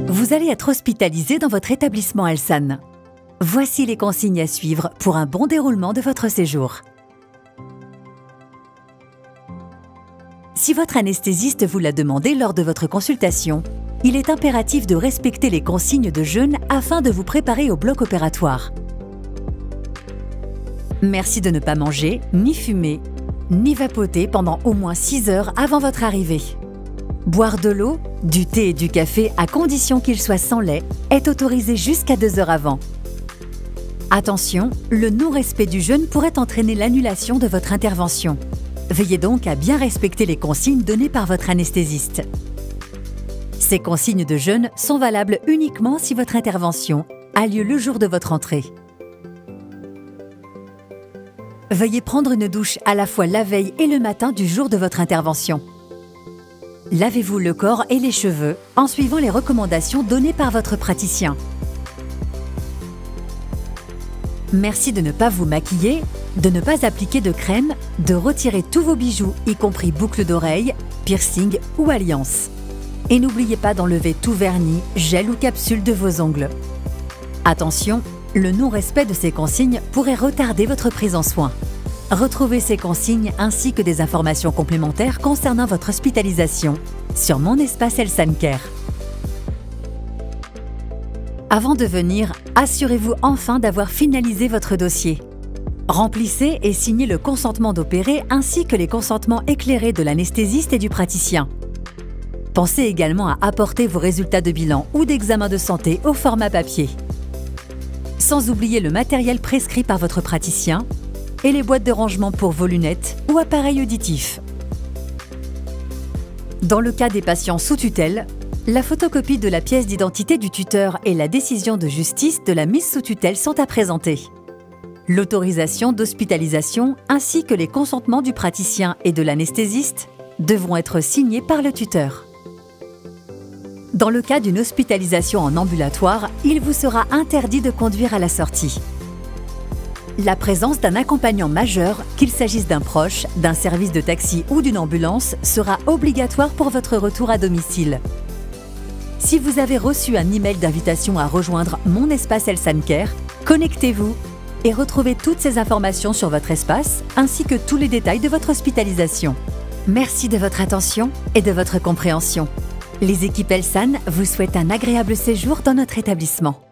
Vous allez être hospitalisé dans votre établissement Elsan. Voici les consignes à suivre pour un bon déroulement de votre séjour. Si votre anesthésiste vous l'a demandé lors de votre consultation, il est impératif de respecter les consignes de jeûne afin de vous préparer au bloc opératoire. Merci de ne pas manger, ni fumer, ni vapoter pendant au moins 6 heures avant votre arrivée. Boire de l'eau, du thé et du café à condition qu'ils soient sans lait est autorisé jusqu'à 2 heures avant. Attention, le non-respect du jeûne pourrait entraîner l'annulation de votre intervention. Veillez donc à bien respecter les consignes données par votre anesthésiste. Ces consignes de jeûne sont valables uniquement si votre intervention a lieu le jour de votre entrée. Veuillez prendre une douche à la fois la veille et le matin du jour de votre intervention. Lavez-vous le corps et les cheveux en suivant les recommandations données par votre praticien. Merci de ne pas vous maquiller, de ne pas appliquer de crème, de retirer tous vos bijoux, y compris boucles d'oreilles, piercings ou alliances. Et n'oubliez pas d'enlever tout vernis, gel ou capsule de vos ongles. Attention, le non-respect de ces consignes pourrait retarder votre prise en soins. Retrouvez ces consignes ainsi que des informations complémentaires concernant votre hospitalisation sur Mon Espace Elsan Care. Avant de venir, assurez-vous enfin d'avoir finalisé votre dossier. Remplissez et signez le consentement d'opérer ainsi que les consentements éclairés de l'anesthésiste et du praticien. Pensez également à apporter vos résultats de bilan ou d'examen de santé au format papier. Sans oublier le matériel prescrit par votre praticien et les boîtes de rangement pour vos lunettes ou appareils auditifs. Dans le cas des patients sous tutelle, la photocopie de la pièce d'identité du tuteur et la décision de justice de la mise sous tutelle sont à présenter. L'autorisation d'hospitalisation ainsi que les consentements du praticien et de l'anesthésiste devront être signés par le tuteur. Dans le cas d'une hospitalisation en ambulatoire, il vous sera interdit de conduire à la sortie. La présence d'un accompagnant majeur, qu'il s'agisse d'un proche, d'un service de taxi ou d'une ambulance, sera obligatoire pour votre retour à domicile. Si vous avez reçu un email d'invitation à rejoindre Mon Espace Elsan Care, connectez-vous et retrouvez toutes ces informations sur votre espace ainsi que tous les détails de votre hospitalisation. Merci de votre attention et de votre compréhension. Les équipes Elsan vous souhaitent un agréable séjour dans notre établissement.